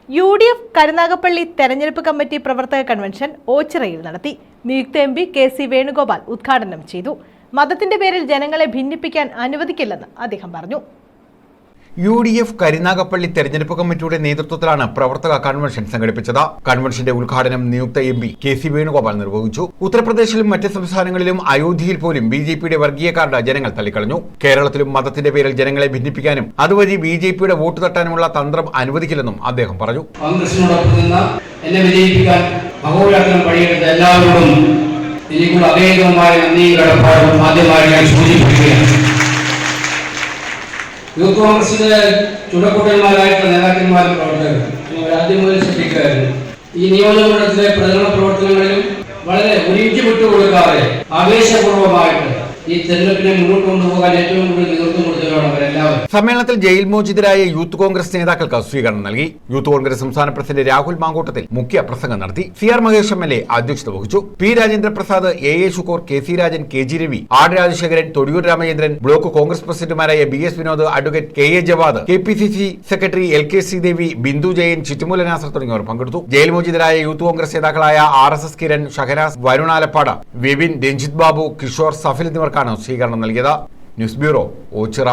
UDF Karunagappally തെരഞ്ഞെടുപ്പ് committee പ്രവർത്തക convention ഓച്ചിറയിൽ നടത്തി. നിയുക്ത MP KC വേണുഗോപാൽ ഉദ്ഘാടനം ചെയ്തു. മതത്തിന്റെ പേരിൽ ജനങ്ങളെ ഭിന്നിപ്പിക്കാൻ അനുവദിക്കില്ലെന്ന് അദ്ദേഹം പറഞ്ഞു. UDF കരുനാഗപ്പള്ളി തെരഞ്ഞെടുപ്പ് കമ്മിറ്റിയുടെ നേതൃത്വത്തിലാണ് പ്രവർത്തക കൺവെൻഷൻ സംഘടിപ്പിച്ചത്. കൺവെൻഷന്റെ ഉദ്ഘാടനം നിയുക്ത MP KC വേണുഗോപാൽ നിർവഹിച്ചു. ഉത്തർപ്രദേശിലും മറ്റ് സംസ്ഥാനങ്ങളിലും അയോധ്യയിൽ പോലും BJPയുടെ വർഗീയ കാർഡ് ജനങ്ങൾ തള്ളിക്കളഞ്ഞു. കേരളത്തിലും മതത്തിന്റെ പേരിൽ ജനങ്ങളെ ഭിന്നിപ്പിക്കാനും അതുവഴി BJPയുടെ വോട്ട് തട്ടാനുമുള്ള തന്ത്രം അനുവദിക്കില്ലെന്നും അദ്ദേഹം പറഞ്ഞു. യൂത്ത് കോൺഗ്രസിന്റെ ചുടക്കൂട്ടന്മാരായിട്ടുള്ള നേതാക്കന്മാരും പ്രവർത്തകരും ആദ്യം മുതൽ ശ്രദ്ധിക്കുകയായിരുന്നു. ഈ നിയോജകമണ്ഡലത്തിലെ പ്രചരണ പ്രവർത്തനങ്ങളിലും വളരെ ഒരുമിച്ച് വിട്ടുകൊടുക്കാതെ ആവേശപൂർവ്വമായിട്ട് ഈ തെരഞ്ഞെടുപ്പിനെ മുന്നോട്ട് കൊണ്ടുപോകാൻ ഏറ്റവും കൂടുതൽ നേതൃത്വം കൊടുത്തവരാണ് അവരെല്ലാവരും. സമ്മേളനത്തിൽ ജയിൽ മോചിതരായ യൂത്ത് കോൺഗ്രസ് നേതാക്കൾക്ക് സ്വീകരണം നൽകി. യൂത്ത് കോൺഗ്രസ് സംസ്ഥാന പ്രസിഡന്റ് രാഹുൽ മാങ്കൂട്ടത്തിൽ മുഖ്യ പ്രസംഗം നടത്തി. CR മഹേഷ് MLA അധ്യക്ഷത വഹിച്ചു. P Rajendraprasad, AA Shukkur, KC Rajan, KG Ravi, R Rajasekharan, Thodiyoor Ramachandran, block Congress പ്രസിഡന്റുമാരായ BS Vinod, advocate KA Jawad, KPCC secretary LK Sreedevi, Bindu Jayan, Chittumoola Nasar തുടങ്ങിയവർ പങ്കെടുത്തു. ജയിൽ മോചിതരായ യൂത്ത് കോൺഗ്രസ് നേതാക്കളായ RSS കിരൺ, ഷഹനാസ്, വരുൺ ആലപ്പാട്, വിപിൻ, രഞ്ജിത് ബാബു, കിഷോർ, സഫിൽ എന്നിവർക്കാണ് സ്വീകരണം നൽകിയത്. News bureau, Ochira.